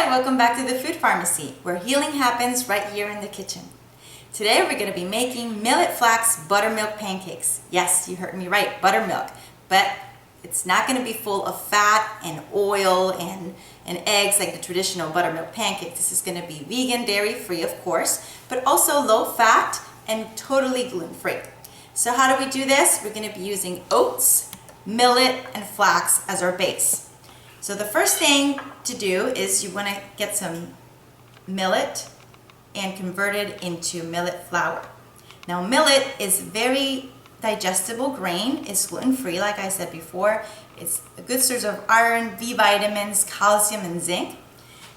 welcome back to the Food Pharmacy, where healing happens right here in the kitchen. Today we're going to be making Millet Flax Buttermilk pancakes. Yes, you heard me right, buttermilk. But it's not going to be full of fat and oil and eggs like the traditional buttermilk pancake. This is going to be vegan, dairy-free of course, but also low fat and totally gluten-free. So how do we do this? We're going to be using oats, millet, and flax as our base. So the first thing to do is you want to get some millet and convert it into millet flour. Now millet is very digestible grain. It's gluten-free, like I said before. It's a good source of iron, B vitamins, calcium, and zinc.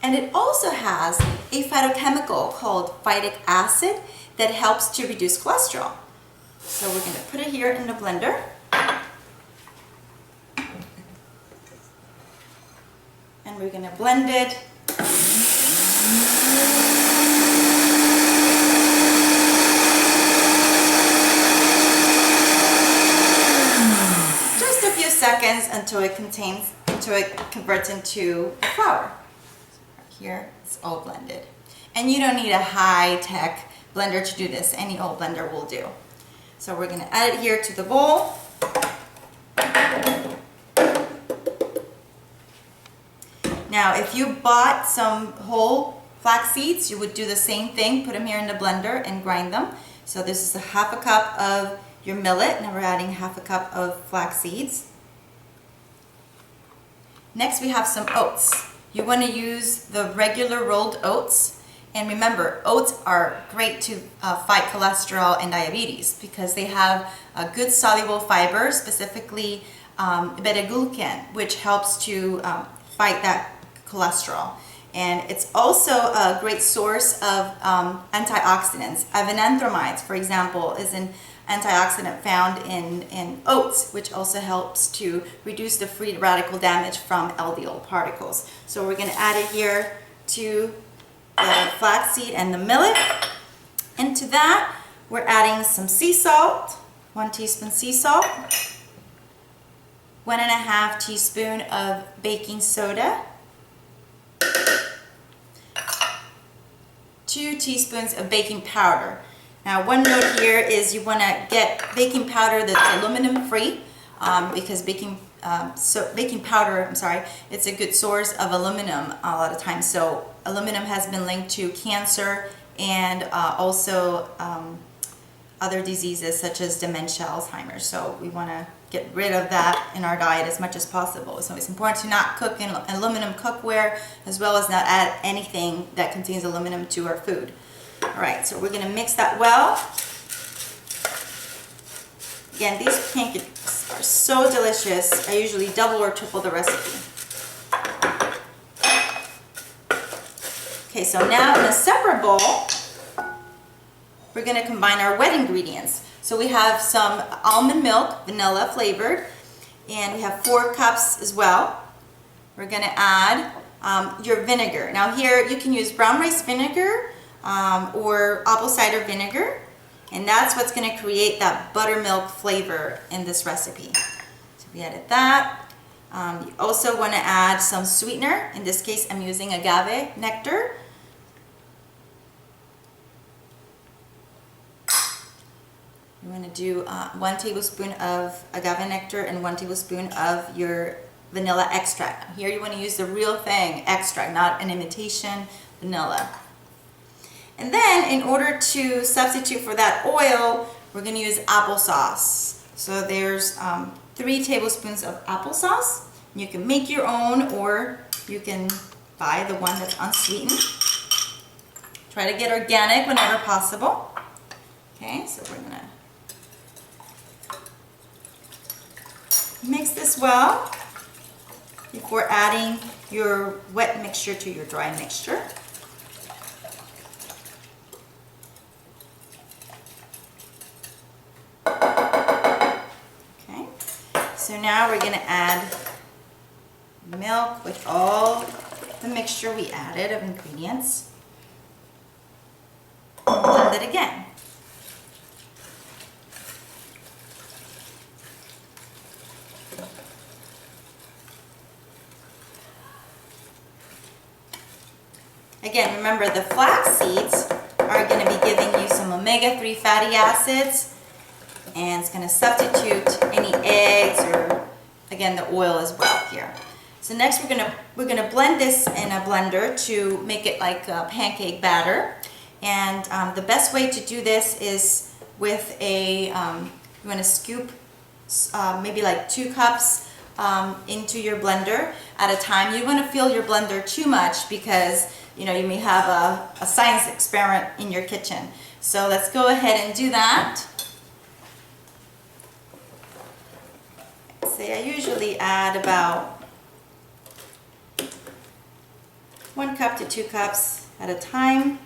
And it also has a phytochemical called phytic acid that helps to reduce cholesterol. So we're going to put it here in the blender. And we're going to blend it. Just a few seconds until it converts into flour. So here it's all blended. And you don't need a high-tech blender to do this. Any old blender will do. So we're going to add it here to the bowl. Now, if you bought some whole flax seeds, you would do the same thing. Put them here in the blender and grind them. So this is a half a cup of your millet. Now we're adding half a cup of flax seeds. Next, we have some oats. You want to use the regular rolled oats. And remember, oats are great to fight cholesterol and diabetes because they have a good soluble fiber, specifically beta-glucan, which helps to fight that cholesterol. And it's also a great source of antioxidants. Avenanthramides, for example, is an antioxidant found in oats, which also helps to reduce the free radical damage from LDL particles. So we're going to add it here to the flaxseed and the millet. And to that, we're adding some sea salt, 1 teaspoon sea salt, 1.5 teaspoon of baking soda, 2 teaspoons of baking powder. Now, one note here is you want to get baking powder that's aluminum free because baking powder, it's a good source of aluminum a lot of times. So aluminum has been linked to cancer and also other diseases such as dementia, Alzheimer's. So we want to get rid of that in our diet as much as possible. So it's important to not cook in aluminum cookware, as well as not add anything that contains aluminum to our food. All right, so we're going to mix that well. Again, these pancakes are so delicious. I usually double or triple the recipe. Okay, so now in a separate bowl, we're going to combine our wet ingredients. So we have some almond milk, vanilla flavored, and we have 4 cups as well. We're going to add your vinegar. Now here you can use brown rice vinegar or apple cider vinegar, and that's what's going to create that buttermilk flavor in this recipe. So we added that. You also want to add some sweetener. In this case, I'm using agave nectar. You want to do 1 tablespoon of agave nectar and 1 tablespoon of your vanilla extract. Here you want to use the real thing, extract, not an imitation vanilla. And then in order to substitute for that oil, we're going to use applesauce. So there's 3 tablespoons of applesauce. You can make your own or you can buy the one that's unsweetened. Try to get organic whenever possible. Okay, so we're going to mix this well before adding your wet mixture to your dry mixture. Okay, so now we're going to add milk with all the mixture we added of ingredients. And blend it again. Again, remember the flax seeds are going to be giving you some omega-3 fatty acids, and it's going to substitute any eggs or, again, the oil as well here. So next we're gonna blend this in a blender to make it like a pancake batter. And the best way to do this is with a, you want to scoop maybe like 2 cups into your blender at a time. You want to fill your blender too much because you know you may have a science experiment in your kitchen. So let's go ahead and do that. Say I usually add about 1 cup to 2 cups at a time.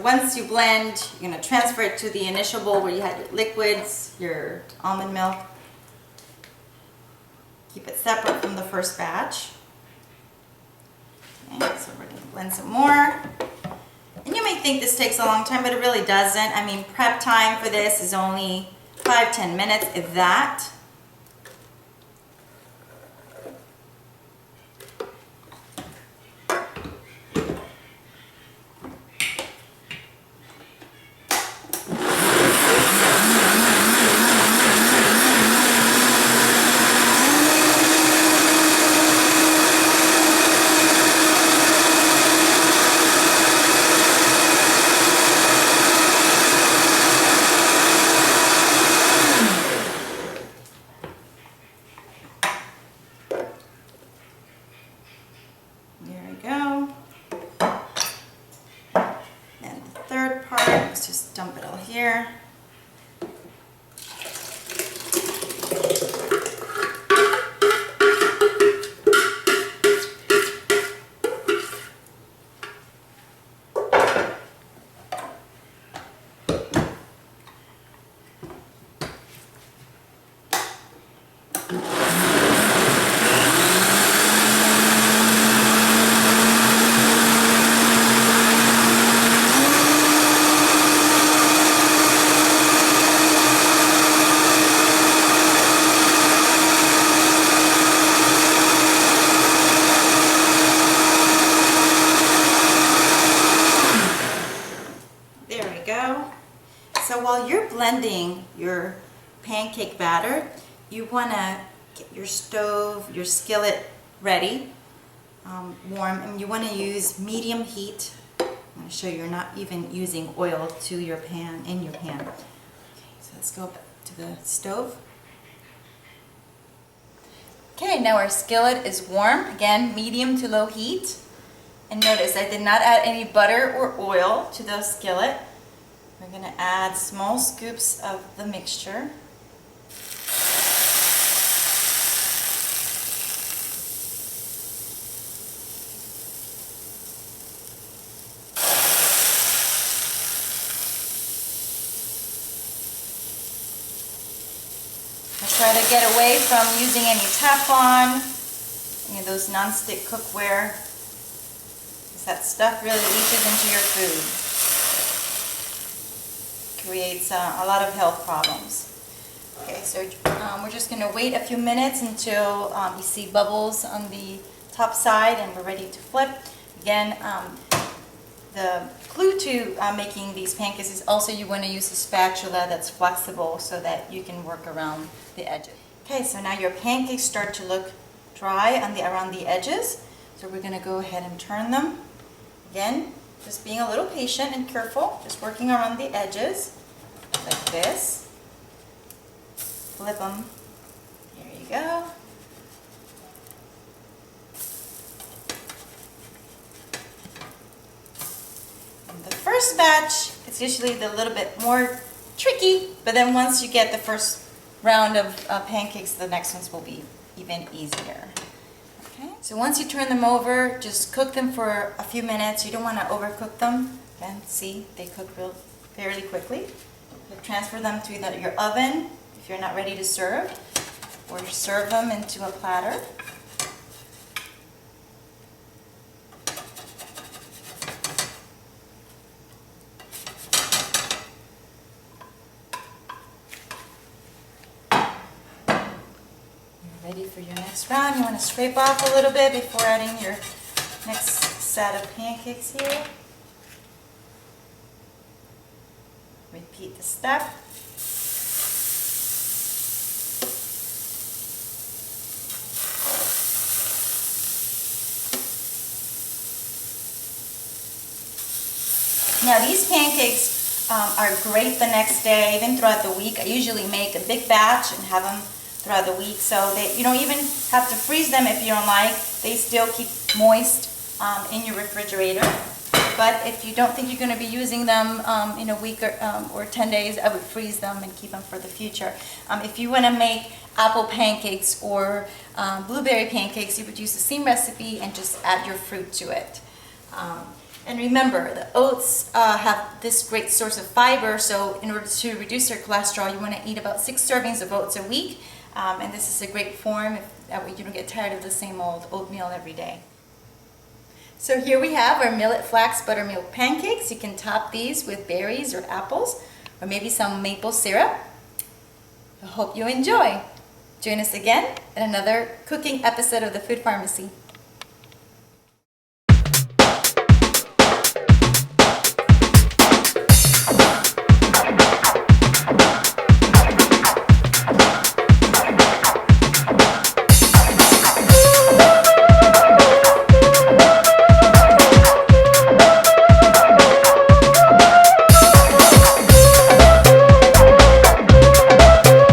Once you blend, you're going to transfer it to the initial bowl where you had your liquids, your almond milk. Keep it separate from the first batch. Okay, so we're going to blend some more. And you may think this takes a long time, but it really doesn't. I mean, prep time for this is only 5-10 minutes, if that. Let's just dump it all here. So while you're blending your pancake batter, you want to get your stove, your skillet ready, warm, and you want to use medium heat. I'm going to show you, you're not even using oil to your pan, in your pan. Okay, so let's go back to the stove. Okay, now our skillet is warm, again, medium to low heat. And notice I did not add any butter or oil to the skillet. We're going to add small scoops of the mixture. I try to get away from using any Teflon, any of those non-stick cookware, because that stuff really leaches into your food. Creates a lot of health problems. Okay, so we're just going to wait a few minutes until you see bubbles on the top side and we're ready to flip. Again, the clue to making these pancakes is also you want to use a spatula that's flexible so that you can work around the edges. Okay, so now your pancakes start to look dry on around the edges. So we're going to go ahead and turn them. Again, just being a little patient and careful, just working around the edges like this. Flip them. There you go. And the first batch, it's usually a little bit more tricky, but then once you get the first round of pancakes, the next ones will be even easier. Okay. So once you turn them over, just cook them for a few minutes. You don't want to overcook them. Again, see, they cook fairly quickly. You transfer them to either your oven if you're not ready to serve, or serve them into a platter. Ready for your next round. You want to scrape off a little bit before adding your next set of pancakes here. Repeat the step. Now these pancakes are great the next day, even throughout the week. I usually make a big batch and have them throughout the week, so you don't even have to freeze them if you don't like. They still keep moist in your refrigerator. But if you don't think you're going to be using them in a week or 10 days, I would freeze them and keep them for the future. If you want to make apple pancakes or blueberry pancakes, you would use the same recipe and just add your fruit to it. And remember, the oats have this great source of fiber, so in order to reduce your cholesterol, you want to eat about 6 servings of oats a week. And this is a great form, that way you don't get tired of the same old oatmeal every day. So here we have our Millet Flax Buttermilk pancakes. You can top these with berries or apples, or maybe some maple syrup. I hope you enjoy. Join us again in another cooking episode of the Food Pharmacy.